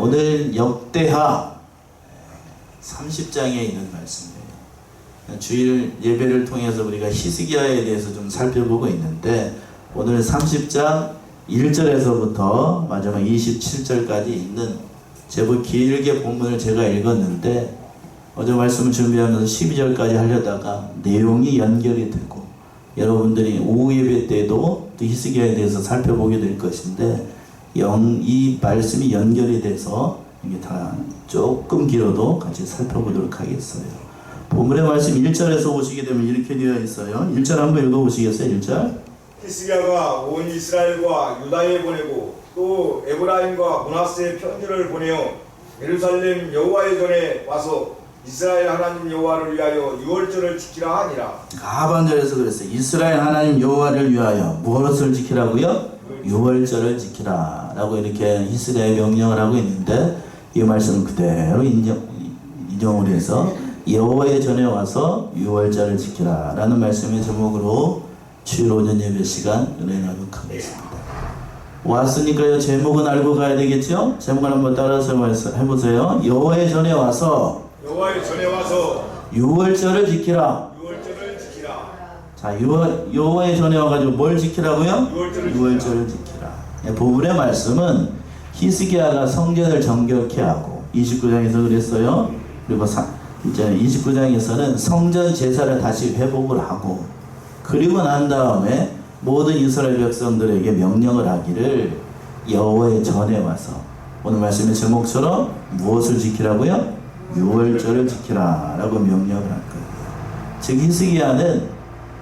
오늘 역대하 30장에 있는 말씀이에요. 주일 예배를 통해서 우리가 히스기야에 대해서 좀 살펴보고 있는데, 오늘 30장 1절에서부터 마지막 27절까지 있는 제법 길게 본문을 제가 읽었는데, 어제 말씀을 준비하면서 12절까지 하려다가 내용이 연결이 되고, 여러분들이 오후 예배 때도 또 히스기야에 대해서 살펴보게 될 것인데, 이 말씀이 연결이 돼서 이게 다 조금 길어도 같이 살펴보도록 하겠어요. 본문의 말씀 1절에서 보시게 되면 이렇게 되어 있어요. 1절 한번 읽어보시겠어요? 1절. 히스기야가 온 이스라엘과 유다에 보내고 또 에브라임과 므낫세에 편지를 보내어 예루살렘 여호와의 전에 와서 이스라엘 하나님 여호와를 위하여 유월절을 지키라 하니라. 하반절에서 그랬어요. 이스라엘 하나님 여호와를 위하여 무엇을 지키라고요? 유월절을 지키라 라고 이렇게 히스기야에 명령을 하고 있는데, 이 말씀을 그대로 인용을 해서 여호와의 전에 와서 유월절을 지키라 라는 말씀의 제목으로 주일 오전 예배 시간 은혜 나누도록 하겠습니다. 왔으니까요, 제목은 알고 가야 되겠죠? 제목을 한번 따라서 해보세요. 여호와의 전에 와서 유월절을 지키라. 자, 여호와의 전에 와가지고 뭘 지키라고요? 유월절을 지키라. 본문의 말씀은 히스기야가 성전을 정결케 하고, 29장에서 그랬어요. 그리고 이제 29장에서는 성전 제사를 다시 회복을 하고, 그리고 난 다음에 모든 이스라엘 백성들에게 명령을 하기를 여호와의 전에 와서, 오늘 말씀의 제목처럼 무엇을 지키라고요? 유월절을 지키라 라고 명령을 할 거예요. 즉 히스기야는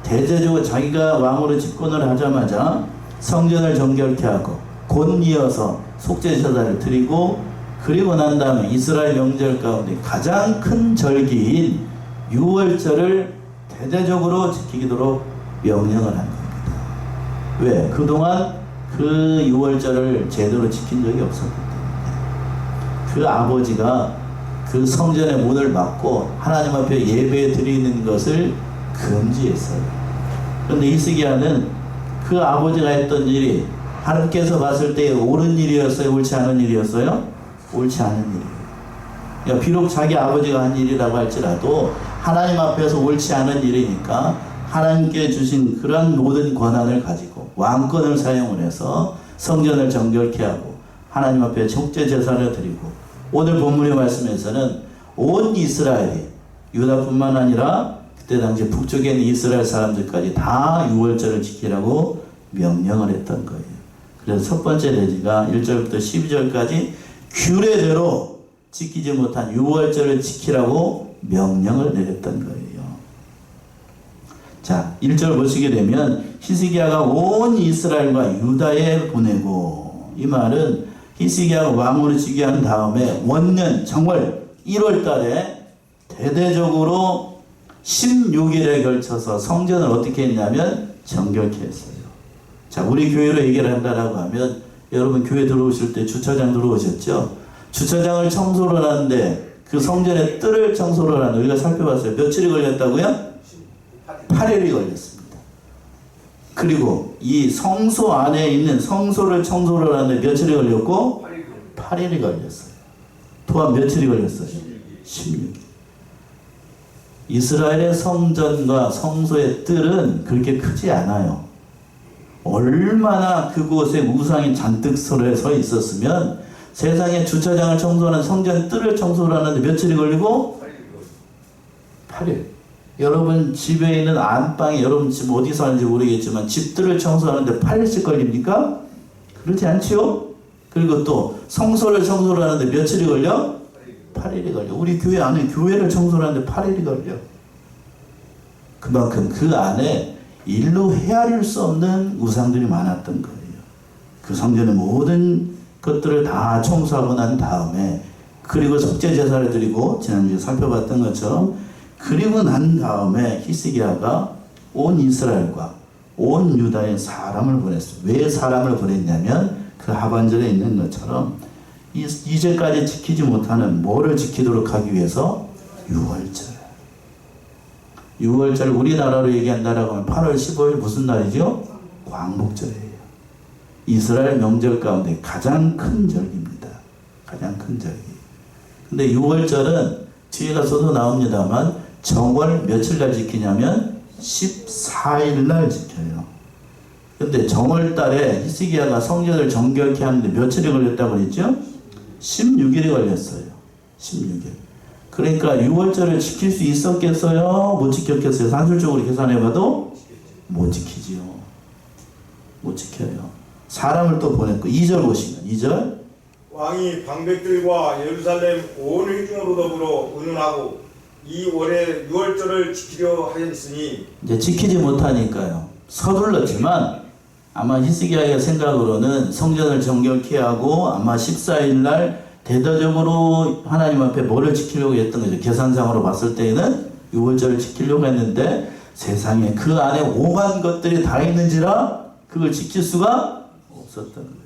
대대적으로 자기가 왕으로 집권을 하자마자 성전을 정결케 하고 곧 이어서 속죄제사를 드리고, 그리고 난 다음에 이스라엘 명절 가운데 가장 큰 절기인 유월절을 대대적으로 지키도록 명령을 한 겁니다. 왜? 그동안 그 유월절을 제대로 지킨 적이 없었기 때문에. 그 아버지가 그 성전의 문을 막고 하나님 앞에 예배 드리는 것을 금지했어요. 그런데 히스기야는 그 아버지가 했던 일이 하나님께서 봤을 때 옳은 일이었어요? 옳지 않은 일이었어요? 옳지 않은 일이에요. 그러니까 비록 자기 아버지가 한 일이라고 할지라도 하나님 앞에서 옳지 않은 일이니까 하나님께 주신 그런 모든 권한을 가지고 왕권을 사용을 해서 성전을 정결케 하고 하나님 앞에 속죄 제사를 드리고, 오늘 본문의 말씀에서는 온 이스라엘이, 유다뿐만 아니라 그때 당시 북쪽에 있는 이스라엘 사람들까지 다 유월절을 지키라고 명령을 했던 거예요. 그래서 첫 번째 내지가 1절부터 12절까지 규례대로 지키지 못한 유월절을 지키라고 명령을 내렸던 거예요. 자, 1절 보시게 되면 히스기야가 온 이스라엘과 유다에 보내고, 이 말은 히스기야가 왕으로 즉위한 다음에 원년 정월 1월 달에 대대적으로 16일에 걸쳐서 성전을 어떻게 했냐면 정결케 했어요. 자, 우리 교회로 얘기를 한다라고 하면, 여러분 교회 들어오실 때 주차장 들어오셨죠? 주차장을 청소를 하는데 그 성전의 뜰을 청소를 하는, 우리가 살펴봤어요. 며칠이 걸렸다고요? 8일이 걸렸습니다. 그리고 이 성소 안에 있는 성소를 청소를 하는데 며칠이 걸렸고? 8일이 걸렸어요. 또한 며칠이 걸렸어요? 16일. 이스라엘의 성전과 성소의 뜰은 그렇게 크지 않아요. 얼마나 그곳에 우상이 잔뜩 서 있었으면 세상에 주차장을 청소하는 성전 뜰을 청소를 하는데 며칠이 걸리고? 8일. 여러분 집에 있는 안방에, 여러분 집 어디 사는지 모르겠지만 집들을 청소하는데 8일씩 걸립니까? 그렇지 않지요? 그리고 또 성소를 청소를 하는데 며칠이 걸려? 8일이 걸려. 우리 교회 안에 교회를 청소를 하는데 8일이 걸려. 그만큼 그 안에 일로 헤아릴 수 없는 우상들이 많았던 거예요. 그 성전의 모든 것들을 다 청소하고 난 다음에, 그리고 속죄 제사를 드리고, 지난주에 살펴봤던 것처럼 그리고 난 다음에 히스기야가 온 이스라엘과 온 유다에 사람을 보냈어요. 왜 사람을 보냈냐면 그 하반절에 있는 것처럼 이제까지 지키지 못하는 뭐를 지키도록 하기 위해서? 유월절. 유월절 우리나라로 얘기한다라고 하면 8월 15일 무슨 날이죠? 광복절이에요. 이스라엘 명절 가운데 가장 큰 절기입니다. 가장 큰 절기. 근데 6월절은 뒤에 가서도 나옵니다만 정월 며칠날 지키냐면 14일날 지켜요. 근데 정월달에 히스기야가 성전을 정결케 하는데 며칠이 걸렸다고 그랬죠? 16일이 걸렸어요. 16일. 그러니까 6월절을 지킬 수 있었겠어요? 못 지켰겠어요? 산술적으로 계산해봐도 못 지키지요. 못 지켜요. 사람을 또 보냈고 2절 보시면 2절 왕이 방백들과 예루살렘 온 회중으로 더불어 의논하고 이 월에 6월절을 지키려 하였으니 이제 지키지 못하니까요. 서둘렀지만 아마 히스기야의 생각으로는 성전을 정결케 하고 아마 14일 날 대대적으로 하나님 앞에 뭐를 지키려고 했던 거죠. 계산상으로 봤을 때에는 6월절을 지키려고 했는데 세상에 그 안에 오만 것들이 다 있는지라 그걸 지킬 수가 없었던 거예요.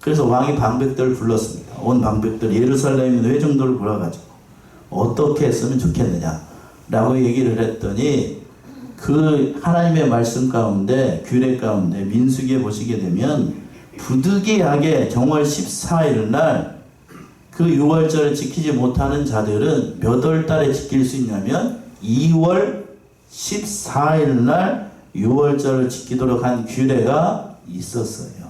그래서 왕이 방백들을 불렀습니다. 온 방백들 예루살렘 있는 회중들을 불러가지고 어떻게 했으면 좋겠느냐 라고 얘기를 했더니 그 하나님의 말씀 가운데 규례 가운데 민수기에 보시게 되면 부득이하게 정월 14일 날 그 6월절을 지키지 못하는 자들은 몇 월 달에 지킬 수 있냐면 2월 14일 날 6월절을 지키도록 한 규례가 있었어요.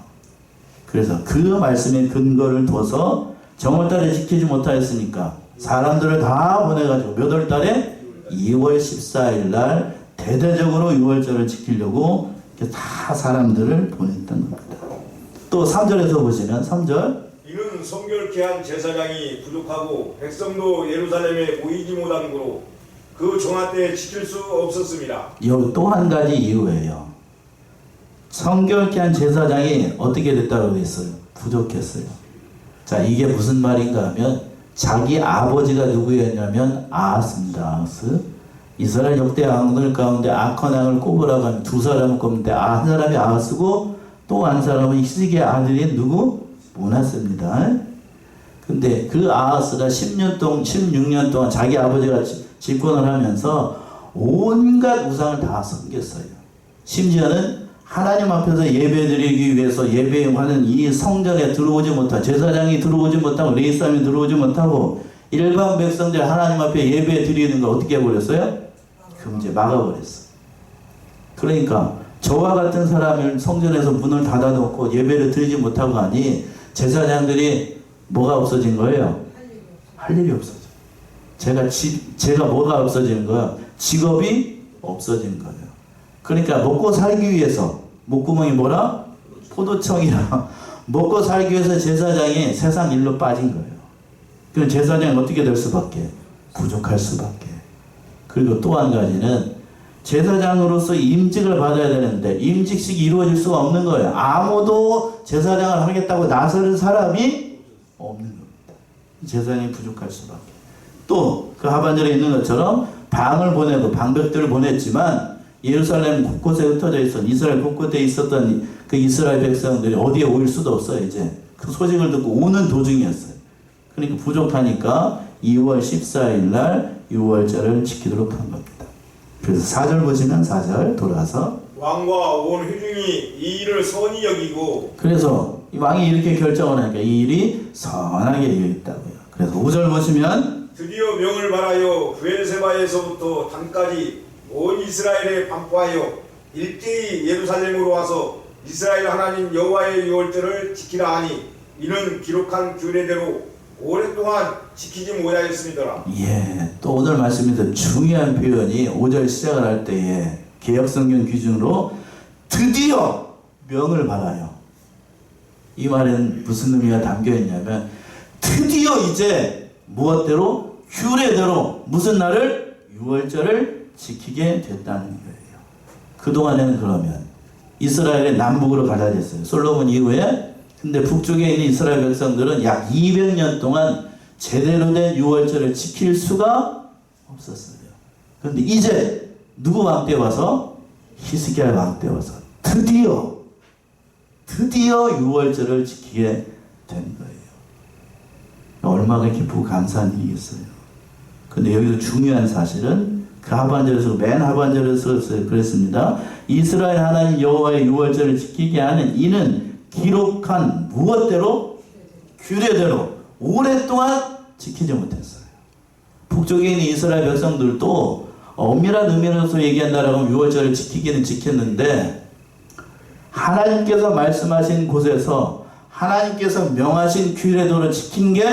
그래서 그 말씀의 근거를 둬서 정월달에 지키지 못하였으니까 사람들을 다 보내가지고 몇 월 달에 2월 14일 날 대대적으로 6월절을 지키려고 이렇게 다 사람들을 보냈던 겁니다. 또 3절에서 보시면 3절 이는 성결케 한 제사장이 부족하고 백성도 예루살렘에 모이지 못한 거로 그 정한 때에 지킬 수 없었습니다. 여기 또 한 가지 이유예요. 성결케 한 제사장이 어떻게 됐다고 했어요? 부족했어요. 자, 이게 무슨 말인가 하면 자기 아버지가 누구였냐면 아하스입니다. 아하스. 이스라엘 역대 왕들 가운데 악한 왕을 꼽으라고 하면 두 사람을 꼽는데 한 사람이 아하스고 또 한 사람은 히스기야 아들인 누구? 모나스입니다. 근데 그 아하스가 16년 동안 자기 아버지가 집권을 하면서 온갖 우상을 다 섬겼어요. 심지어는 하나님 앞에서 예배드리기 위해서 예배하는 이 성전에 들어오지 못하고 제사장이 들어오지 못하고 레위사람이 들어오지 못하고 일반 백성들 하나님 앞에 예배 드리는 걸 어떻게 해버렸어요? 금지 막아버렸어요. 그러니까 저와 같은 사람을 성전에서 문을 닫아놓고 예배를 드리지 못하고 하니 제사장들이 뭐가 없어진 거예요? 할 일이 없어져. 제가 뭐가 없어지는 거야? 직업이 없어진 거예요. 그러니까 먹고 살기 위해서 목구멍이 뭐라? 포도청이라 먹고 살기 위해서 제사장이 세상 일로 빠진 거예요. 그럼 제사장이 어떻게 될 수밖에? 부족할 수밖에. 그리고 또 한 가지는 제사장으로서 임직을 받아야 되는데 임직식이 이루어질 수가 없는 거예요. 아무도 제사장을 하겠다고 나서는 사람이 없는 겁니다. 제사장이 부족할 수밖에. 또 그 하반절에 있는 것처럼 방을 보내고 방백들을 보냈지만 예루살렘 곳곳에 흩어져 있었던 이스라엘 곳곳에 있었던 그 이스라엘 백성들이 어디에 올 수도 없어요. 이제 그 소식을 듣고 오는 도중이었어요. 그러니까 부족하니까 2월 14일 날 6월절을 지키도록 한 겁니다. 그래서 4절 보시면 4절 돌아서 왕과 온 회중이 이 일을 선히 여기고 그래서 이 왕이 이렇게 결정을 하니까 이 일이 선하게 여겼다고요. 그래서 5절 보시면 드디어 명을 말하여 브엘세바에서부터 단까지 온 이스라엘에 반포하여 일제히 예루살렘으로 와서 이스라엘 하나님 여호와의 유월절을 지키라 하니 이는 기록한 규례대로 오랫동안 지키지 못하였습니다. 예, 또 오늘 말씀에서 중요한 표현이 5절 시작을 할 때에 개역성경 기준으로 드디어 명을 받아요. 이 말에는 무슨 의미가 담겨 있냐면 드디어 이제 무엇대로? 규례대로 무슨 날을? 6월절을 지키게 됐다는 거예요. 그동안에는 그러면 이스라엘의 남북으로 갈라졌어요. 솔로몬 이후에. 근데 북쪽에 있는 이스라엘 백성들은 약 200년 동안 제대로 된 6월절을 지킬 수가 없었어요. 그런데 이제 누구 왕 때 와서? 히스기야 왕 때 와서 드디어 6월절을 지키게 된 거예요. 얼마나 기쁘고 감사한 일이겠어요. 근데 여기서 중요한 사실은 그 하반절에서 맨 하반절에서 그랬습니다. 이스라엘 하나님 여호와의 6월절을 지키게 하는 이는 기록한 무엇대로? 규례대로 오랫동안 지키지 못했어요. 북쪽에 있는 이스라엘 백성들도 엄밀한 의미로서 얘기한다라고 하면 유월절을 지키기는 지켰는데 하나님께서 말씀하신 곳에서 하나님께서 명하신 규례도를 지킨 게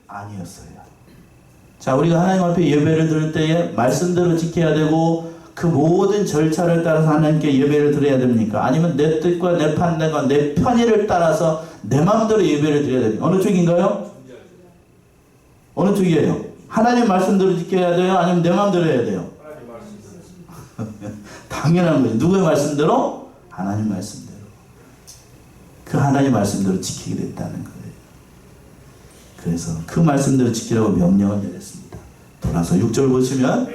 아니었어요. 자, 우리가 하나님 앞에 예배를 드릴 때에 말씀대로 지켜야 되고 그 모든 절차를 따라서 하나님께 예배를 드려야 됩니까? 아니면 내 뜻과 내 판단과 내 편의를 따라서 내 마음대로 예배를 드려야 됩니까? 어느 쪽인가요? 어느 쪽이에요? 하나님 말씀대로 지켜야 돼요? 아니면 내 마음대로 해야 돼요? 하나님 말씀대로. 당연한 거죠. 누구의 말씀대로? 하나님 말씀대로. 그 하나님 말씀대로 지키게 됐다는 거예요. 그래서 그 말씀대로 지키라고 명령을 내렸습니다. 돌아서 6절 보시면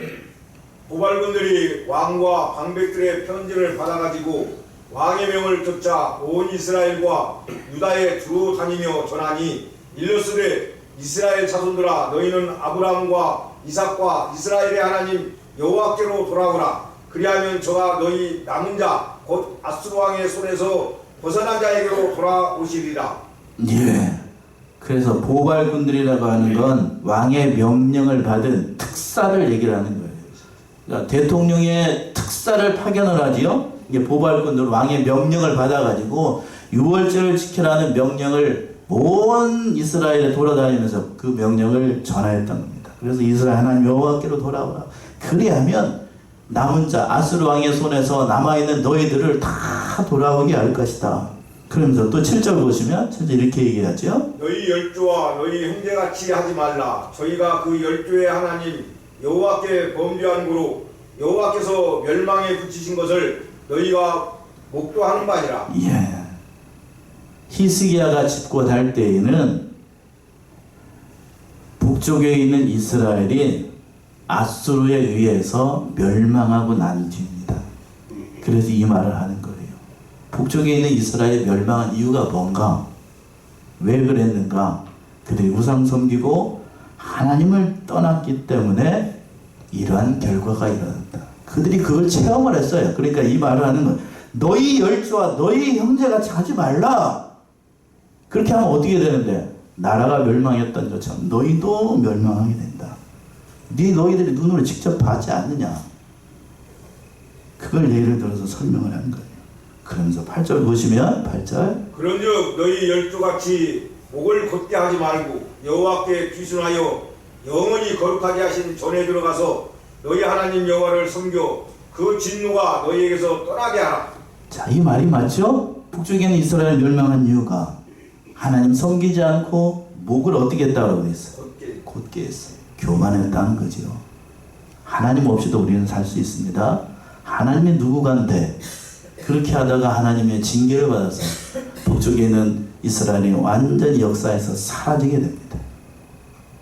보발군들이 왕과 방백들의 편지를 받아가지고 왕의 명을 쫓아 온 이스라엘과 유다에 두루 다니며 전하니 일러스되 이스라엘 자손들아 너희는 아브라함과 이삭과 이스라엘의 하나님 여호와께로 돌아오라. 그리하면 저가 너희 남은 자 곧 아수르 왕의 손에서 벗어난 자에게로 돌아오시리라. 예. 그래서 보발군들이라고 하는 건 왕의 명령을 받은 특사를 얘기를 하는 거예요. 그러니까 대통령의 특사를 파견을 하지요. 이게 보발군들 왕의 명령을 받아가지고 유월절을 지키라는 명령을 온 이스라엘에 돌아다니면서 그 명령을 전하였던 겁니다. 그래서 이스라엘 하나님 여호와께로 돌아오라. 그리하면 남은 자 아수르 왕의 손에서 남아있는 너희들을 다 돌아오게 할 것이다. 그러면서 또 7절 보시면 7절 이렇게 얘기하죠. 너희 열조와 너희 형제같이 하지 말라. 저희가 그 열조의 하나님 여호와께 범죄한 고로 여호와께서 멸망에 붙이신 것을 너희가 목도하는 바니라. 예. 히스기야가 집권할 때에는 북쪽에 있는 이스라엘이 아수르에 의해서 멸망하고 난 뒤입니다. 그래서 이 말을 하는 거예요. 북쪽에 있는 이스라엘이 멸망한 이유가 뭔가? 왜 그랬는가? 그들이 우상 섬기고 하나님을 떠났기 때문에 이러한 결과가 일어났다. 그들이 그걸 체험을 했어요. 그러니까 이 말을 하는 거예요. 너희 열조와 너희 형제같이 하지 말라. 그렇게 하면 어떻게 되는데? 나라가 멸망했던 것처럼 너희도 멸망하게 된다. 너희들이 눈으로 직접 봤지 않느냐? 그걸 예를 들어서 설명을 하는 거예요. 그러면서 8절 보시면 8절 그런즉 너희 열조같이 목을 곧게 하지 말고 여호와께 귀순하여 영원히 거룩하게 하신 전에 들어가서 너희 하나님 여호와를 섬겨 그 진노가 너희에게서 떠나게 하라. 자, 이 말이 맞죠? 북쪽에는 이스라엘 멸망한 이유가 하나님 섬기지 않고 목을 어떻게 했다고 했어요? 곧게 했어요. 교만했다는 거죠. 하나님 없이도 우리는 살 수 있습니다. 하나님이 누구간데 그렇게 하다가 하나님의 징계를 받아서 북쪽에 있는 이스라엘이 완전히 역사에서 사라지게 됩니다.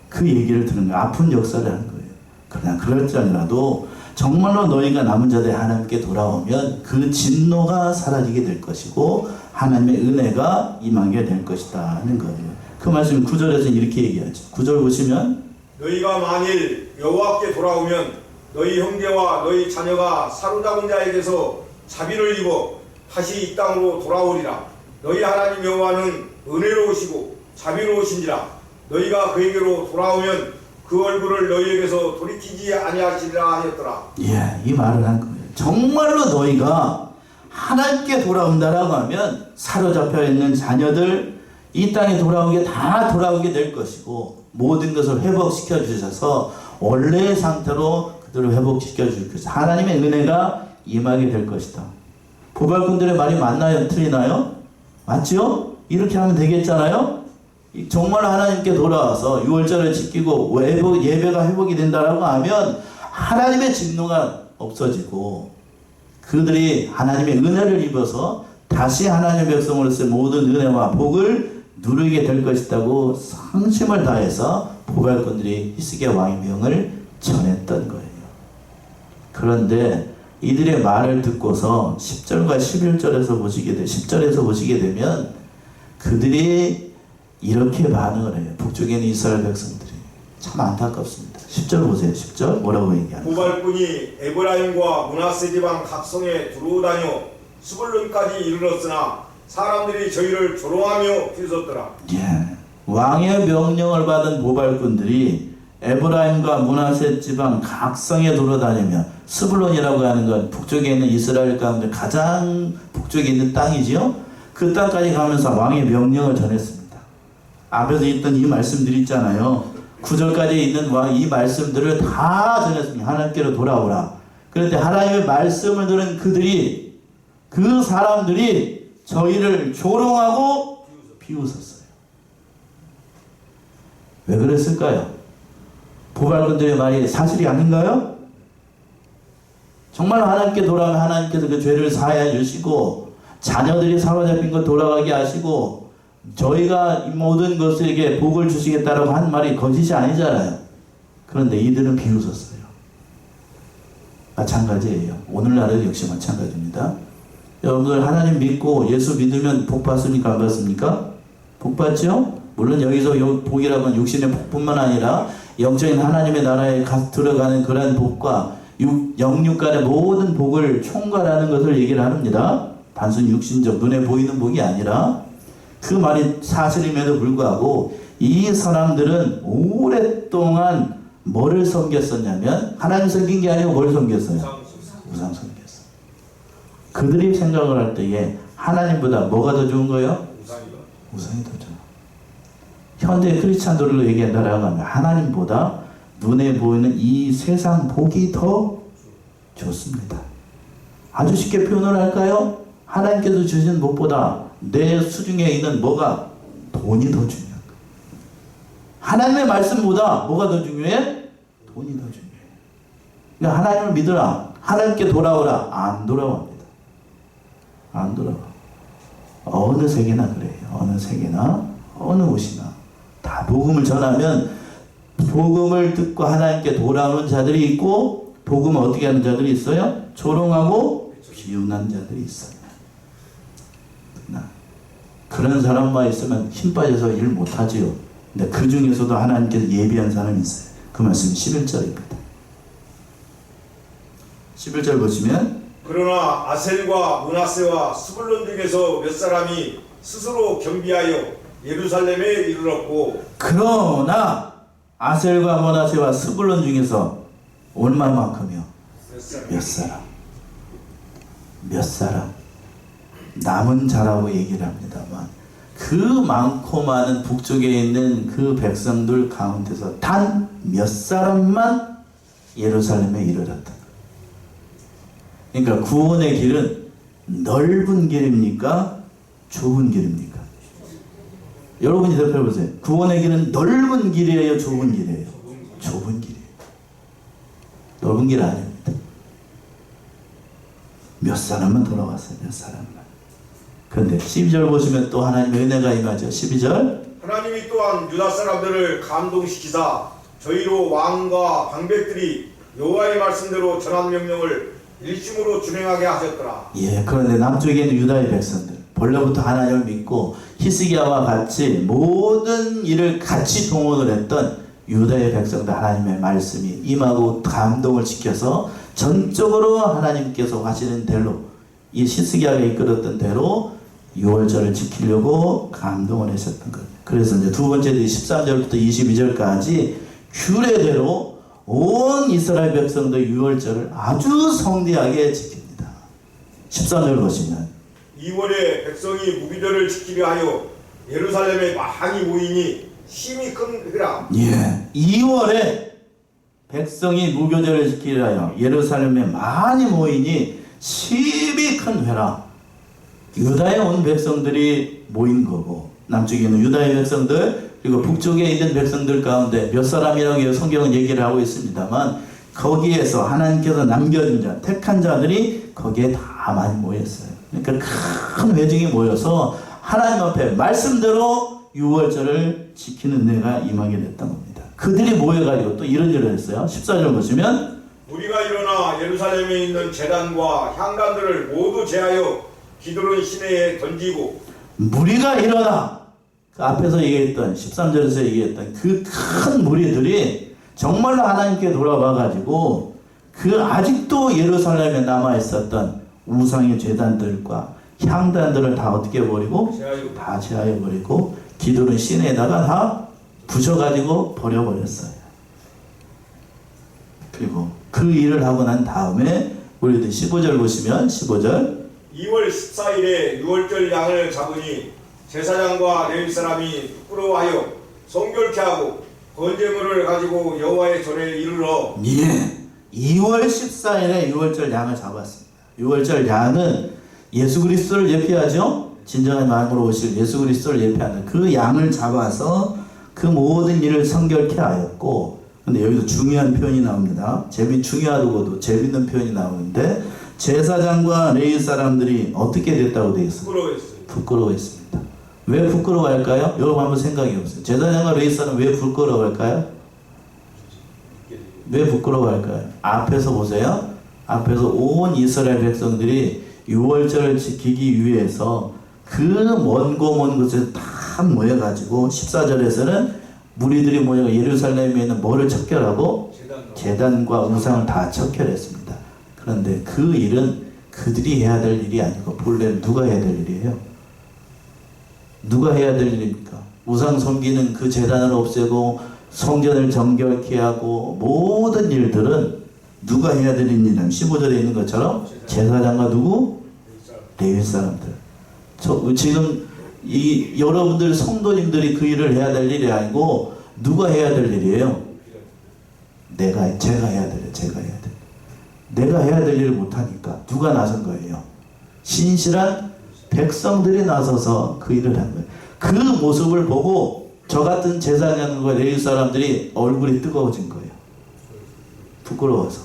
그 얘기를 듣는 거예요. 아픈 역사를 하는 거예요. 그러나 그럴지라도 정말로 너희가 남은 자들이 하나님께 돌아오면 그 진노가 사라지게 될 것이고 하나님의 은혜가 임하게 될 것이다 하는 거예요. 그 말씀 9절에서 이렇게 얘기하죠. 9절 보시면 너희가 만일 여호와께 돌아오면 너희 형제와 너희 자녀가 사로잡은 자에게서 자비를 입어 다시 이 땅으로 돌아오리라. 너희 하나님 여호와는 은혜로우시고 자비로우신지라. 너희가 그에게로 돌아오면 그 얼굴을 너희에게서 돌이키지 아니하시리라 하였더라. 예, 이 말을 한 거예요. 정말로 너희가 하나님께 돌아온다라고 하면 사로잡혀 있는 자녀들 이 땅에 돌아오게 다 돌아오게 될 것이고 모든 것을 회복시켜 주셔서 원래의 상태로 그들을 회복시켜 줄 것이다. 하나님의 은혜가 임하게 될 것이다. 보발꾼들의 말이 맞나요? 틀리나요? 맞죠? 이렇게 하면 되겠잖아요? 정말 하나님께 돌아와서 유월절을 지키고 예배가 회복이 된다라고 하면 하나님의 진노가 없어지고 그들이 하나님의 은혜를 입어서 다시 하나님의 백성으로서의 모든 은혜와 복을 누리게 될 것이라고 상심을 다해서 보발꾼들이 히스기야 왕의 명을 전했던 거예요. 그런데 이들의 말을 듣고서 10절과 11절에서10절에서 보시게 되면 그들이 이렇게 반응을 해요. 북쪽에 있는 이스라엘 백성들이. 참 안타깝습니다. 10절 보세요. 10절 뭐라고 얘기하는가? 보발꾼이 에브라임과 므낫세 지방 각성에 두루다녀 스불론까지 이르렀으나 사람들이 저희를 조롱하며 비웃었더라. 예. 왕의 명령을 받은 보발꾼들이 에브라임과 므낫세 지방 각성에 돌아다니며 스불론이라고 하는 건 북쪽에 있는 이스라엘 가운데 가장 북쪽에 있는 땅이지요. 그 땅까지 가면서 왕의 명령을 전했습니다. 앞에서 있던 이 말씀들이 있잖아요. 9절까지 있는 이 말씀들을 다 전했습니다. 하나님께로 돌아오라. 그런데 하나님의 말씀을 들은 그 사람들이 저희를 조롱하고 비웃었어요. 왜 그랬을까요? 보발꾼들의 말이 사실이 아닌가요? 정말 하나님께 돌아오면 하나님께서 그 죄를 사하여 주시고 자녀들이 사로잡힌 것 돌아가게 하시고 저희가 모든 것에게 복을 주시겠다라고 한 말이 거짓이 아니잖아요. 그런데 이들은 비웃었어요. 마찬가지예요. 오늘날에도 역시 마찬가지입니다. 여러분들 하나님 믿고 예수 믿으면 복 받습니까? 안 받습니까? 복 받죠? 물론 여기서 복이라고 하면 육신의 복뿐만 아니라 영적인 하나님의 나라에 들어가는 그러한 복과 영육 간의 모든 복을 총괄하는 것을 얘기를 합니다. 단순히 육신적 눈에 보이는 복이 아니라 그 말이 사실임에도 불구하고 이 사람들은 오랫동안 뭐를 섬겼었냐면 하나님 섬긴 게 아니고 뭘 섬겼어요? 우상 섬겼어요. 그들이 생각을 할 때에 하나님보다 뭐가 더 좋은 거예요? 우상이 더 좋아요. 현대 크리스찬들로 얘기한다라고 하면 하나님보다 눈에 보이는 이 세상 복이 더 좋습니다. 아주 쉽게 표현을 할까요? 하나님께서 주신 복보다 내 수중에 있는 뭐가 돈이 더 중요한 거예요. 하나님의 말씀보다 뭐가 더 중요해? 돈이 더 중요해. 그러니까 하나님을 믿으라. 하나님께 돌아오라. 안 돌아옵니다. 안 돌아와. 어느 세계나 그래요. 어느 세계나 어느 곳이나 다 복음을 전하면 복음을 듣고 하나님께 돌아오는 자들이 있고 복음을 어떻게 하는 자들이 있어요? 조롱하고 비웃는 자들이 있어요. 그런 사람만 있으면 힘 빠져서 일 못하지요. 근데 그 중에서도 하나님께서 예비한 사람이 있어요. 그 말씀이 11절입니다. 11절 보시면 그러나 아셀과 므낫세와 스불론 중에서 몇 사람이 스스로 겸비하여 예루살렘에 이르렀고 그러나 아셀과 므낫세와 스불론 중에서 얼마만큼이요? 몇 사람 남은 자라고 얘기를 합니다만 그 많고 많은 북쪽에 있는 그 백성들 가운데서 단 몇 사람만 예루살렘에 이르렀다. 그러니까 구원의 길은 넓은 길입니까? 좁은 길입니까? 여러분이 대답해 보세요. 구원의 길은 넓은 길이에요? 좁은 길이에요? 좁은 길이에요. 넓은 길 아닙니다. 몇 사람만 돌아왔어요. 몇 사람만. 그런데 12절 보시면 또 하나님의 은혜가 임하죠. 12절 하나님이 또한 유다 사람들을 감동시키사 저희로 왕과 방백들이 여호와의 말씀대로 전한 명령을 일심으로 준행하게 하셨더라. 예, 그런데 남쪽에 있는 유다의 백성들 본래부터 하나님을 믿고 히스기야와 같이 모든 일을 같이 동원을 했던 유다의 백성들 하나님의 말씀이 임하고 감동을 시켜서 전적으로 하나님께서 하시는 대로 이 히스기야가 이끌었던 대로 6월절을 지키려고 감동을 하셨던 거예요. 그래서 이제 두 번째 13절부터 22절까지 규례대로 온 이스라엘 백성들 6월절을 아주 성대하게 지킵니다. 13절 보시면 2월에 백성이 무기절을 지키려 하여 예루살렘에 많이 모이니 심히 큰 회라. 예, 2월에 백성이 무교절을 지키려 하여 예루살렘에 많이 모이니 심히 큰 회라. 유다에 온 백성들이 모인 거고 남쪽에 있는 유다의 백성들 그리고 북쪽에 있는 백성들 가운데 몇 사람이라고 성경은 얘기를 하고 있습니다만 거기에서 하나님께서 남겨준 자 택한 자들이 거기에 다 많이 모였어요. 그러니까 큰 회중이 모여서 하나님 앞에 말씀대로 6월절을 지키는 은혜가 임하게 됐던 겁니다. 그들이 모여가지고 또 이런 일을 했어요. 14절 보시면 우리가 일어나 예루살렘에 있는 제단과 향단들을 모두 제하여 기드론 시내에 던지고 무리가 일어나 그 앞에서 얘기했던 13절에서 얘기했던 그 큰 무리들이 정말로 하나님께 돌아와 가지고 그 아직도 예루살렘에 남아 있었던 우상의 제단들과 향단들을 다 어떻게 버리고 다 제하여 버리고 기도는 시내에다가 다 부셔가지고 버려버렸어요. 그리고 그 일을 하고 난 다음에 우리들 15절 보시면 15절 2월 14일에 유월절 양을 잡으니 제사장과 레위 사람이 부끄러워하여 성결케 하고 번제물을 가지고 여호와의 전에 이르러 2월 14일에 유월절 양을 잡았습니다. 유월절 양은 예수 그리스도를 예표하죠. 진정한 마음으로 오실 예수 그리스도를 예표하는 그 양을 잡아서 그 모든 일을 성결케 하였고, 근데 여기서 중요한 표현이 나옵니다. 중요하고도 재밌는 표현이 나오는데, 제사장과 레위 사람들이 어떻게 됐다고 되어 있어요? 부끄러워했습니다. 왜 부끄러워할까요? 여러분 한번 생각해 보세요. 제사장과 레위 사람 왜 부끄러워할까요? 왜 부끄러워할까요? 앞에서 보세요. 앞에서 온 이스라엘 백성들이 유월절을 지키기 위해서 그 먼 곳에 다 모여가지고 14절에서는 무리들이 모여 예루살렘에 있는 뭐를 척결하고 제단과 우상을 다 척결했습니다. 그런데 그 일은 그들이 해야 될 일이 아니고 본래 누가 해야 될 일이에요? 누가 해야 될 일입니까? 우상 섬기는 그 제단을 없애고 성전을 정결케 하고 모든 일들은 누가 해야 될 일이냐면 15절에 있는 것처럼 제사장과 누구? 레위 사람들. 지금 여러분들 성도님들이 그 일을 해야 될 일이 아니고 누가 해야 될 일이에요? 제가 해야 돼요. 내가 해야 될 일을 못하니까 누가 나선 거예요? 신실한 백성들이 나서서 그 일을 한 거예요. 그 모습을 보고 저 같은 제사장과 레위 사람들이 얼굴이 뜨거워진 거예요. 부끄러워서.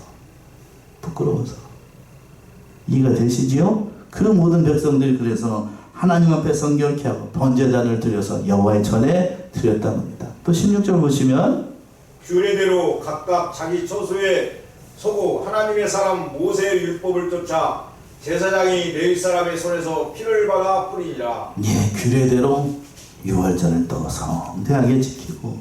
이해가 되시지요? 그 모든 백성들이 그래서 하나님 앞에 성결케 하고 번제단을 드려서 여호와의 전에 드렸다는 겁니다. 또 16절 보시면 규례대로 각각 자기 처소에 서고 하나님의 사람 모세의 율법을 쫓아 제사장이 레위 사람의 손에서 피를 받아 뿌리니라. 규례대로 유월절을 또 성대하게 지키고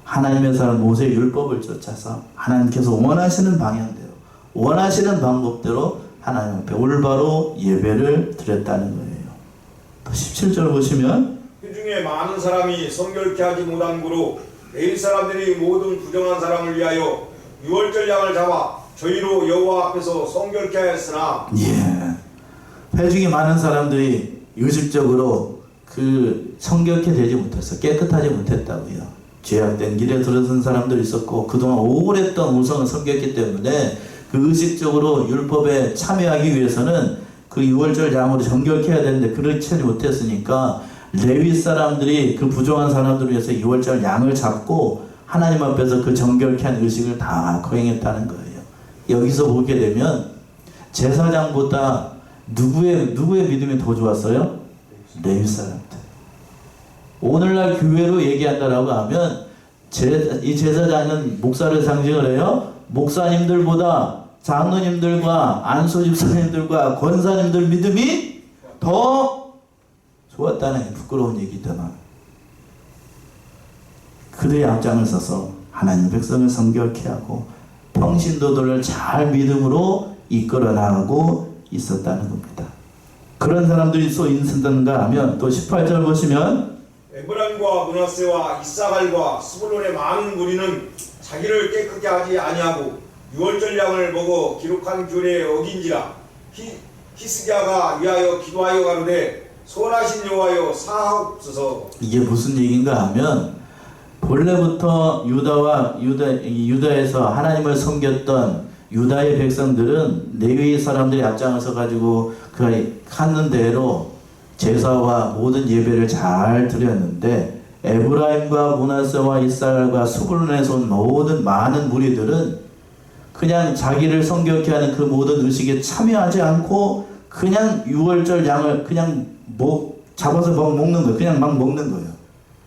하나님의 사람 모세의 율법을 쫓아서 하나님께서 원하시는 방향대로 원하시는 방법대로 하나님 앞에 올바로 예배를 드렸다는 거예요. 또 17절 보시면 그 중에 많은 사람이 성결케 하지 못한 고로 레위 사람들이 모든 부정한 사람을 위하여 유월절 양을 잡아 저희로 여호와 앞에서 성결케 하였으나 회중이 많은 사람들이 의식적으로 그 성결케 되지 못했어. 깨끗하지 못했다고요. 죄악된 길에 들어선 사람들이 있었고 그동안 오랫동안 우상을 섬겼기 때문에 그 의식적으로 율법에 참여하기 위해서는 그 유월절 양으로 정결케 해야 되는데 그렇지 못했으니까 레위 사람들이 그 부정한 사람들을 위해서 유월절 양을 잡고 하나님 앞에서 그 정결케 한 의식을 다 거행했다는 거예요. 여기서 보게 되면 제사장보다 누구의 믿음이 더 좋았어요? 레위 사람들. 오늘날 교회로 얘기한다라고 하면 이 제사장은 목사를 상징을 해요. 목사님들보다 장로님들과 안수집사님들과 권사님들 믿음이 더 좋았다는 게 부끄러운 얘기잖아. 그들의 앞장을 서서 하나님 백성을 성결케 하고 평신도들을 잘 믿음으로 이끌어 나가고 있었다는 겁니다. 그런 사람들이 또 있었는가 하면 또 18절 보시면 에브라임과 므낫세와 이사갈과 스불론의 많은 무리는 자기를 깨끗게 하지 아니하고 유월절 양을 먹어 기록한 규례에 어긴지라. 히스기야가 위하여 기도하여 가로되 선하신 여호와여 사하옵소서. 이게 무슨 얘기인가 하면 본래부터 유다에서 하나님을 섬겼던 유다의 백성들은 레위 사람들이 앞장을 서가지고 그 하는 대로 제사와 모든 예배를 잘 드렸는데 에브라임과 므낫세와 이사갈과 스불론에서 온 모든 많은 무리들은 그냥 자기를 성결케 하는 그 모든 의식에 참여하지 않고 그냥 유월절 양을 그냥 잡아서 먹는 거예요. 그냥 막 먹는 거예요.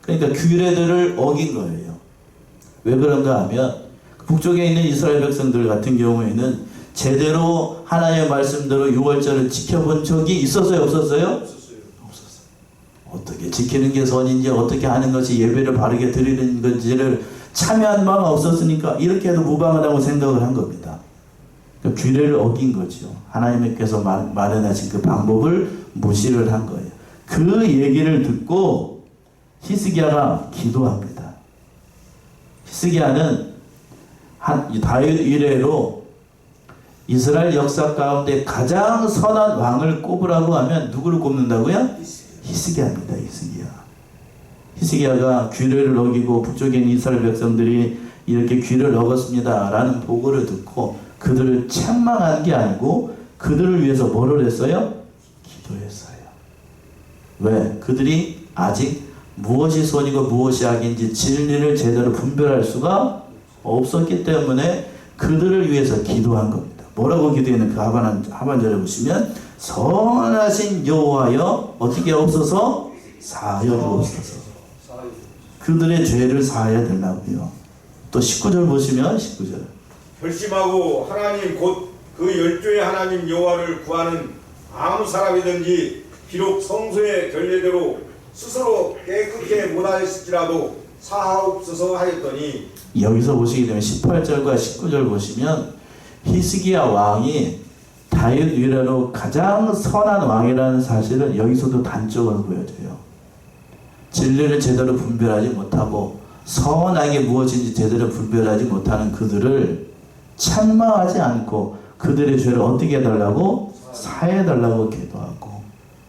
그러니까 규례들을 어긴 거예요. 왜 그런가 하면 북쪽에 있는 이스라엘 백성들 같은 경우에는 제대로 하나님의 말씀대로 유월절을 지켜본 적이 있었어요? 없었어요? 없었어요. 어떻게 지키는 게 선인지 어떻게 하는 것이 예배를 바르게 드리는 건지를 참여한 바가 없었으니까 이렇게 해도 무방하다고 생각을 한 겁니다. 그러니까 규례를 어긴 거죠. 하나님께서 마련하신 그 방법을 무시를 한 거예요. 그 얘기를 듣고 히스기야가 기도합니다. 히스기야는 다윗 이래로 이스라엘 역사 가운데 가장 선한 왕을 꼽으라고 하면 누구를 꼽는다고요? 히스기야입니다. 히스기야가 규례를 어기고 북쪽에 이스라엘 백성들이 이렇게 규례를 어겼습니다 라는 보고를 듣고 그들을 책망한 게 아니고 그들을 위해서 뭐를 했어요? 기도했어요. 왜? 그들이 아직 무엇이 선이고 무엇이 악인지 진리를 제대로 분별할 수가 없었기 때문에 그들을 위해서 기도한 겁니다. 뭐라고 기도했는 그 하반절에 보시면 선하신 여호와여 어떻게 없어서 사하여 주옵소서. 그들의 죄를 사하여 달라고요. 또 19절 보시면 19절 결심하고 하나님 곧 그 열조의 하나님 여호와를 구하는 아무 사람이든지 비록 성소의 결례대로 스스로 깨끗게 못하였을지라도 사하옵소서 하였더니 여기서 보시게 되면 18절과 19절 보시면 히스기야 왕이 다윗 위례로 가장 선한 왕이라는 사실을 여기서도 단적으로 보여줘요. 진리를 제대로 분별하지 못하고 선악이 무엇인지 제대로 분별하지 못하는 그들을 책망하지 않고 그들의 죄를 어떻게 해달라고? 사해달라고 기도하고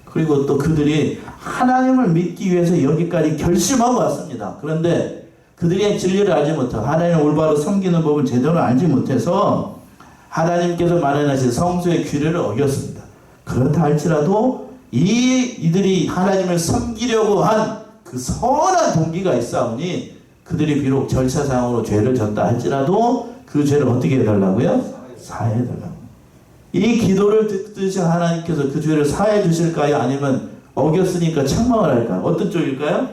그리고 또 그들이 하나님을 믿기 위해서 여기까지 결심하고 왔습니다. 그런데 그들이 진리를 알지 못하고 하나님을 올바로 섬기는 법을 제대로 알지 못해서 하나님께서 마련하신 성소의 규례를 어겼습니다. 그렇다 할지라도 이들이 하나님을 섬기려고 한 그 선한 동기가 있사오니 그들이 비록 절차상으로 죄를 졌다 할지라도 그 죄를 어떻게 해달라고요? 사해달라고. 이 기도를 듣듯이 하나님께서 그 죄를 사해 주실까요? 아니면 어겼으니까 책망을 할까요? 어떤 쪽일까요?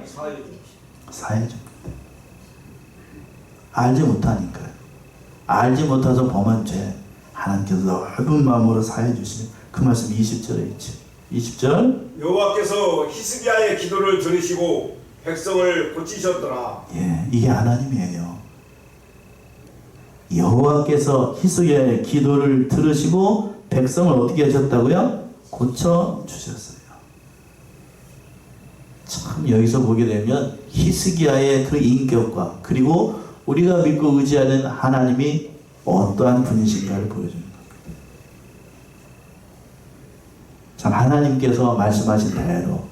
사해 줍니다. 알지 못하니까요. 알지 못해서 범한 죄 하나님께서 넓은 마음으로 사해 주시는 그 말씀 20절에 있죠. 20절 여호와께서 히스기야의 기도를 들으시고 백성을 고치셨더라. 예, 이게 하나님이에요. 여호와께서 히스기야의 기도를 들으시고 백성을 어떻게 하셨다고요? 고쳐주셨어요. 참 여기서 보게 되면 히스기야의 그 인격과 그리고 우리가 믿고 의지하는 하나님이 어떠한 분이신가를 보여줍니다. 참 하나님께서 말씀하신 대로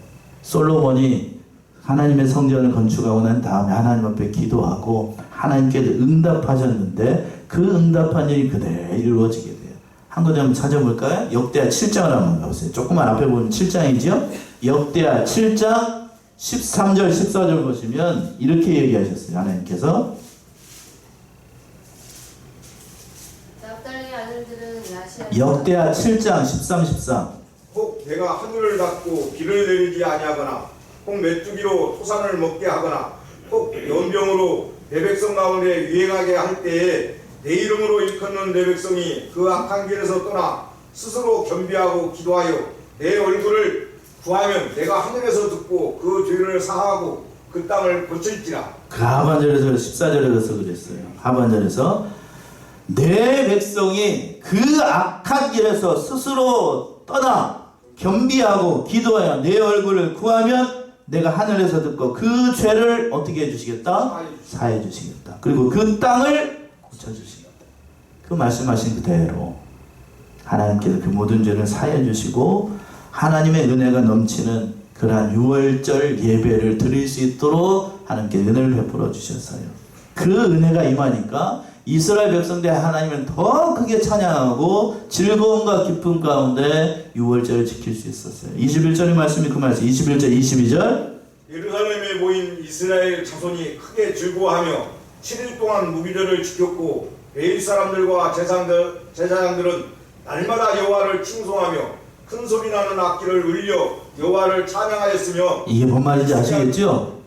솔로몬이 하나님의 성전을 건축하고 난 다음에 하나님 앞에 기도하고 하나님께서 응답하셨는데 그 응답한 일이 그대로 이루어지게 돼요. 한 군데 한번 찾아볼까요? 역대하 7장을 한번 보세요. 조금만 앞에 보면 7장이죠. 역대하 7장 13절 14절 보시면 이렇게 얘기하셨어요. 하나님께서 역대하 7장 13, 14 혹 내가 하늘을 닫고 비를 내리지 아니하거나 혹 메뚜기로 토산을 먹게 하거나 혹 연병으로 내 백성 가운데 유행하게 할 때에 내 이름으로 일컫는 내 백성이 그 악한 길에서 떠나 스스로 겸비하고 기도하여 내 얼굴을 구하면 내가 하늘에서 듣고 그 죄를 사하고 그 땅을 고칠지라. 그 하반절에서 14절에서 그랬어요. 하반절에서 내 백성이 그 악한 길에서 스스로 떠나 겸비하고 기도하여 내 얼굴을 구하면 내가 하늘에서 듣고 그 죄를 어떻게 해주시겠다? 사해 주시겠다. 그리고 그 땅을 고쳐주시겠다. 그 말씀하신 그대로 하나님께서 그 모든 죄를 사해 주시고 하나님의 은혜가 넘치는 그러한 유월절 예배를 드릴 수 있도록 하나님께 은혜를 베풀어 주셨어요. 그 은혜가 임하니까 이스라엘 백성들 하나님을 더 크게 찬양하고 즐거움과 기쁨 가운데 유월절을 지킬 수 있었어요. 21절의 말씀이 그 말씀 21절 22절 예루살렘에 모인 이스라엘 자손이 크게 즐거워하며 7일 동안 무기절을 지켰고 레위 사람들과 제사장들은 날마다 여호와를 칭송하며 큰 소리 나는 악기를 울려 여호와를 찬양하였으며. 이게 뭔 말인지 아시겠죠?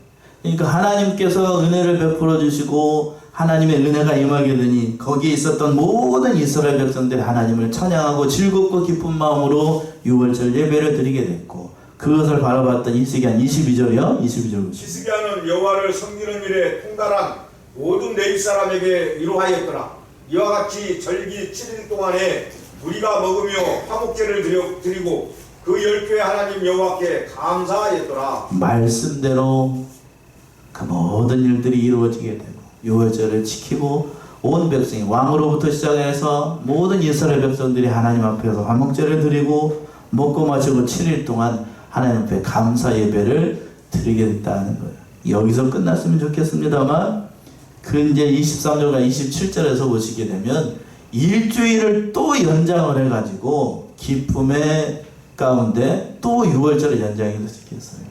그러니까 하나님께서 은혜를 베풀어 주시고 하나님의 은혜가 임하게 되니 거기에 있었던 모든 이스라엘 백성들이 하나님을 찬양하고 즐겁고 기쁜 마음으로 유월절 예배를 드리게 됐고 그것을 바라봤던 히스기야 22절이요. 22절 히스기야는 여호와를 섬기는 일에 통달한 모든 레위 사람에게 위로하였더라. 이와 같이 절기 7일 동안에 우리가 먹으며 화목제를 드리고 그 열조의 하나님 여호와께 감사하였더라. 말씀대로 그 모든 일들이 이루어지게 되고 유월절을 지키고 온 백성이 왕으로부터 시작해서 모든 이스라엘 백성들이 하나님 앞에서 화목제를 드리고 먹고 마시고 7일 동안 하나님 앞에 감사 예배를 드리게 됐다는 거예요. 여기서 끝났으면 좋겠습니다만 그 이제 23절과 27절에서 보시게 되면 일주일을 또 연장을 해가지고 기쁨의 가운데 또 6월절을 연장해서 지켰어요.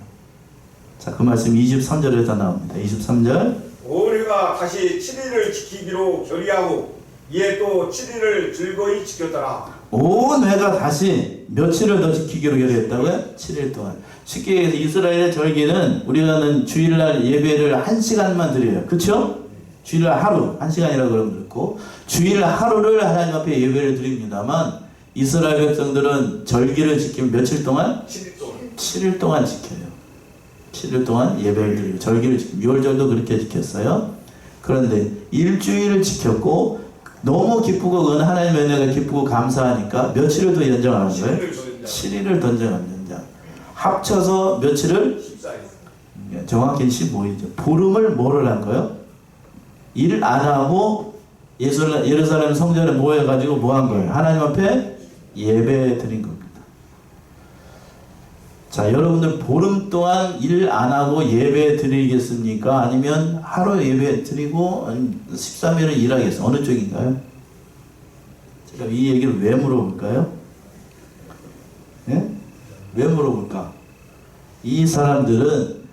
자, 그 말씀 23절에서 나옵니다. 23절. 온 회가 다시 7일을 지키기로 결의하고 이에 또 7일을 즐거이 지켰더라. 온 회가 다시 며칠을 더 지키기로 결의했다고요? 7일 동안. 쉽게 얘기해서 이스라엘의 절기는 우리가는 주일날 예배를 1시간만 드려요. 그렇죠? 주일날 하루 1시간이라고 그러면 그렇고 주일 하루를 하나님 앞에 예배를 드립니다만 이스라엘 백성들은 절기를 지키면 며칠 동안? 7일 동안. 7일 동안 지켜요. 7일 동안 예배를 드리고 절기를 지키고 6월절도 그렇게 지켰어요. 그런데 일주일을 지켰고 너무 기쁘고 그건 하나님의 은혜가 기쁘고 감사하니까 며칠을 더 연장하는 거예요? 7일을 더 연장. 합쳐서 며칠을? 14일. 정확히 15일이죠. 보름을 뭐를 한 거예요? 일 안 하고 예루살렘 성전에 모여가지고 뭐 한 거예요? 하나님 앞에 예배 드린 겁니다. 자, 여러분들 보름 동안 일 안 하고 예배 드리겠습니까? 아니면 하루 예배 드리고 13일은 일하겠어요? 어느 쪽인가요? 제가 이 얘기를 왜 물어볼까요? 예? 왜 물어볼까? 이 사람들은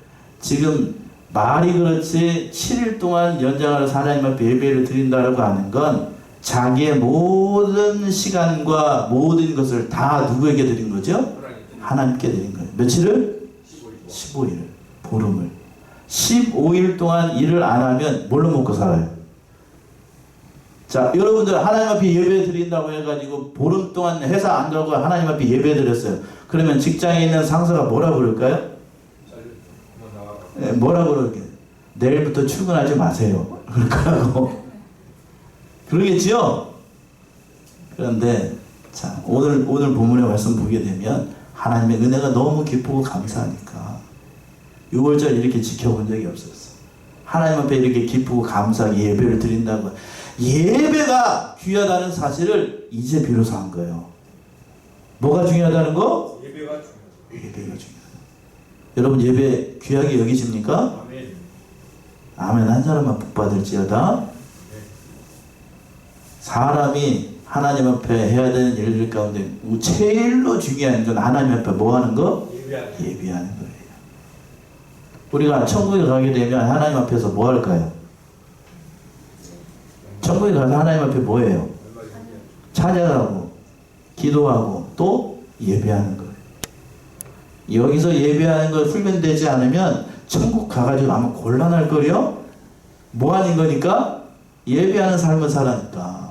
지금 말이 그렇지 7일 동안 연장을 해서 하나님 앞에 예배를 드린다고 하는 건 자기의 모든 시간과 모든 것을 다 누구에게 드린 거죠? 하나님께 드린 거예요. 며칠을? 15일. 보름을. 15일 동안 일을 안 하면 뭘로 먹고 살아요? 자, 여러분들 하나님 앞에 예배 드린다고 해가지고 보름 동안 회사 안 가고 하나님 앞에 예배 드렸어요. 그러면 직장에 있는 상사가 뭐라고 그럴까요? 네, 뭐라고 그러게? 내일부터 출근하지 마세요. 그럴까요? 그러겠지요? 그런데 자, 오늘 본문의 말씀 보게 되면 하나님의 은혜가 너무 기쁘고 감사하니까 6월절 이렇게 지켜본 적이 없었어. 하나님 앞에 이렇게 기쁘고 감사하게 예배를 드린다고. 예배가 귀하다는 사실을 이제 비로소 한 거예요. 뭐가 중요하다는 거? 예배가 중요하다. 여러분 예배 귀하게 여기십니까? 아멘. 아멘. 한 사람만 복 받을지어다. 사람이 하나님 앞에 해야 되는 일들 가운데 제일로 중요한 건 하나님 앞에 뭐 하는 거? 예배하는 거예요. 우리가 천국에 가게 되면 하나님 앞에서 뭐 할까요? 천국에 가서 하나님 앞에 뭐 해요? 찬양하고 기도하고 또 예배하는 거예요. 여기서 예배하는 걸 훈련되지 않으면 천국 가가지고 아마 곤란할 거요. 뭐 하는 거니까? 예배하는 삶을 살아니까.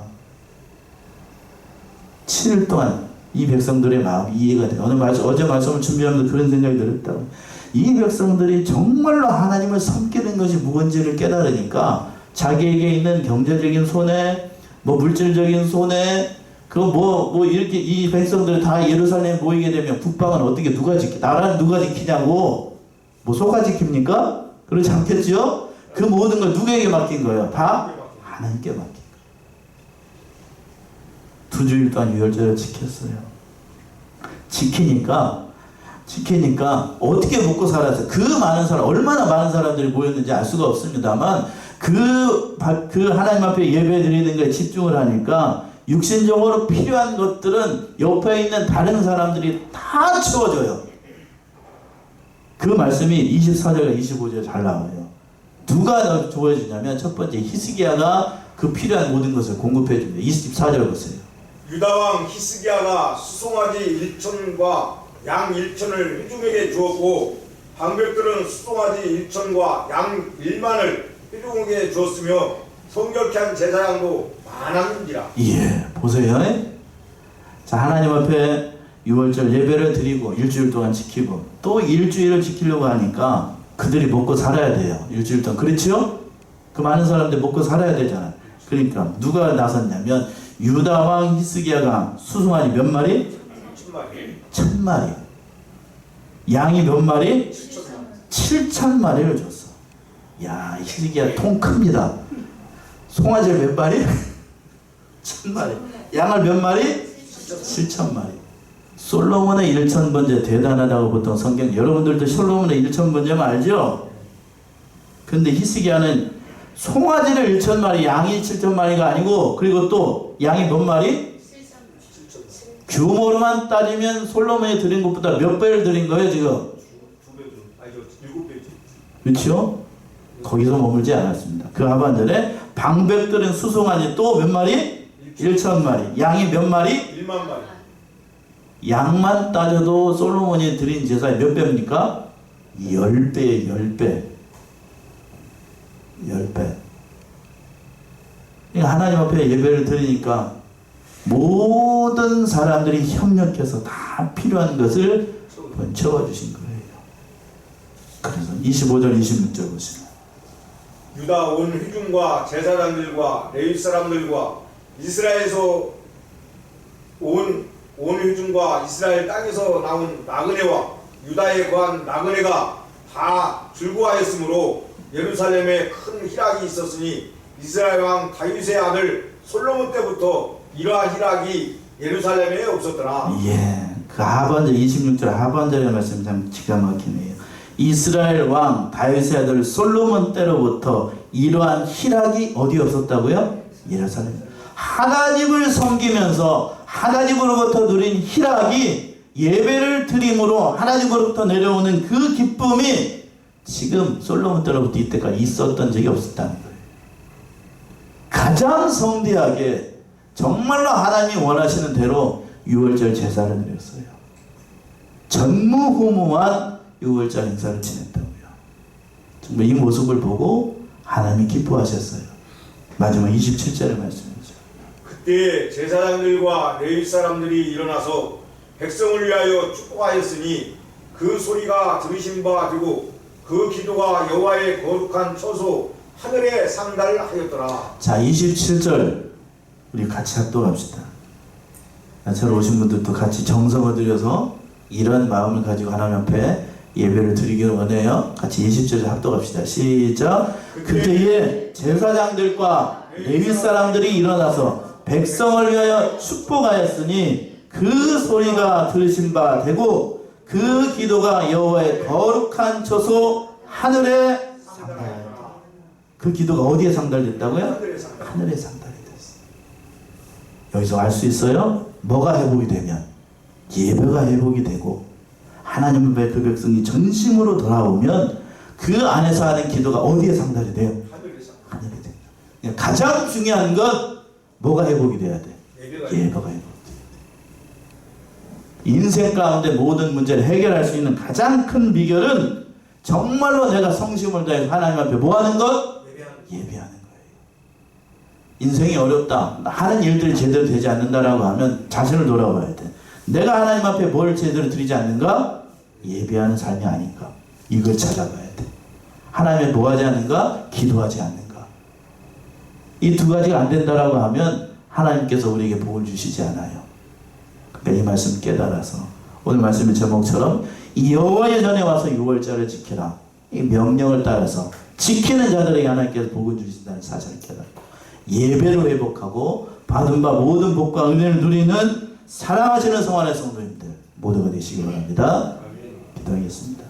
7일 동안 이 백성들의 마음이 이해가 돼요. 어제 말씀을 준비하면서 그런 생각이 들었다고. 이 백성들이 정말로 하나님을 섬기는 것이 무언지를 깨달으니까 자기에게 있는 경제적인 손해, 물질적인 손해, 이렇게 이 백성들이 다 예루살렘에 모이게 되면 국방은 어떻게 나라는 누가 지키냐고? 소가 지킵니까? 그렇지 않겠죠? 그 모든 걸 누구에게 맡긴 거예요? 다 하나님께 맡긴 거예요. 2주일 동안 유월절을 지켰어요. 지키니까 어떻게 먹고 살았어요? 얼마나 많은 사람들이 모였는지 알 수가 없습니다만 그 하나님 앞에 예배 드리는 거에 집중을 하니까 육신적으로 필요한 것들은 옆에 있는 다른 사람들이 다 채워줘요. 그 말씀이 24절과 25절에 잘 나와요. 누가 도와주냐면 첫 번째 히스기야가 그 필요한 모든 것을 공급해 줍니다. 24절 보세요. 유다왕 히스기야가 수송아지 1천과 양 1천을 회중에게 주었고 방백들은 수송아지 1천과 양 1만을 회중에게 주었으며 성결케 한 제사장도 많았는지라. 예, 보세요. 자, 하나님 앞에 6월절 예배를 드리고 일주일 동안 지키고 또 일주일을 지키려고 하니까 그들이 먹고 살아야 돼요. 일주일 동안. 그렇죠? 그 많은 사람들 먹고 살아야 되잖아요. 그러니까 누가 나섰냐면 유다왕 히스기야가 수송아지 몇 마리? 1000마리. 양이 몇 마리? 7,000마리를 줬어. 야, 히스기야 통 큽니다. 송아지 몇 마리? 1000마리. 양을 몇 마리? 7000마리. 솔로몬의 1000번제 대단하다고 보통 성경, 여러분들도 솔로몬의 1000번제면 알죠? 근데 히스기야는 송아지를 1000마리, 양이 7000마리가 아니고, 그리고 또 양이 몇 마리? 규모로만 따지면 솔로몬이 드린 것보다 몇 배를 드린 거예요 지금? 2배, 아니죠, 7배죠. 그렇죠? 거기서 머물지 않았습니다. 그 하반절에 방백들은 수송아지 또 몇 마리? 1000마리. 양이 몇 마리? 1만 마리. 양만 따져도 솔로몬이 드린 제사의 몇 배입니까? 10배에 10배. 10배. 그러니까 하나님 앞에 예배를 드리니까 모든 사람들이 협력해서 다 필요한 것을 채워주신 거예요. 그래서 25절 26절 보시면 유다 온 회중과 제사장들과 레위 사람들과 이스라엘에서 온 회중과 이스라엘 땅에서 나온 나그네와 유다에 거한 나그네가 다 즐거워하였으므로 예루살렘에 큰 희락이 있었으니 이스라엘 왕 다윗의 아들 솔로몬 때부터 이러한 희락이 예루살렘에 없었더라. 예, 그 하반절 26절 하반절의 말씀 참 기가 막히네요. 이스라엘 왕 다윗의 아들 솔로몬 때로부터 이러한 희락이 어디 없었다고요? 예루살렘. 하나님을 섬기면서 하나님으로부터 누린 희락이 예배를 드림으로 하나님으로부터 내려오는 그 기쁨이 지금 솔로몬 때로부터 이때까지 있었던 적이 없었다는 거예요. 가장 성대하게 정말로 하나님이 원하시는 대로 유월절 제사를 드렸어요. 전무후무한 유월절 행사를 지냈다고요. 정말 이 모습을 보고 하나님이 기뻐하셨어요. 마지막 27절의 말씀이죠. 그때 제사장들과 레위 사람들이 일어나서 백성을 위하여 축복하였으니 그 소리가 들으신 바 되고 그 기도가 여호와의 거룩한 처소 하늘에 상달하였더라. 자, 27절 우리 같이 합독합시다. 저로 오신 분들도 같이 정성을 들여서 이런 마음을 가지고 하나님 앞에 예배를 드리기를 원해요. 같이 20절 합독합시다. 시작. 그때에 제사장들과 레위 사람들이 일어나서 백성을 위하여 축복하였으니 그 소리가 들으신 바 되고 그 기도가 여호와의 거룩한 처소 하늘에 상달하였다. 그 기도가 어디에 상달됐다고요? 하늘에 상달이 됐어요. 여기서 알 수 있어요? 뭐가 회복이 되면? 예배가 회복이 되고 하나님 앞에 그 백성이 전심으로 돌아오면 그 안에서 하는 기도가 어디에 상달이 돼요? 하늘에 돼요. 가장 중요한 건 뭐가 회복이 돼야 돼? 예배가 회복이 돼야 돼. 인생 가운데 모든 문제를 해결할 수 있는 가장 큰 비결은 정말로 내가 성심을 다해서 하나님 앞에 뭐 하는 것? 예배하는 거예요. 인생이 어렵다. 하는 일들이 제대로 되지 않는다라고 하면 자신을 돌아봐야 돼. 내가 하나님 앞에 뭘 제대로 드리지 않는가? 예배하는 삶이 아닌가? 이걸 찾아봐야 돼. 하나님의 뭐 하지 않는가? 기도하지 않는가? 이 두 가지가 안 된다라고 하면 하나님께서 우리에게 복을 주시지 않아요. 그러니까 이 말씀 깨달아서 오늘 말씀의 제목처럼 이 여호와의 전에 와서 유월절을 지키라. 이 명령을 따라서 지키는 자들에게 하나님께서 복을 주신다는 사실을 깨닫고 예배를 회복하고 받은 바 모든 복과 은혜를 누리는 사랑하시는 성환의 성도님들 모두가 되시기 바랍니다. 기도하겠습니다.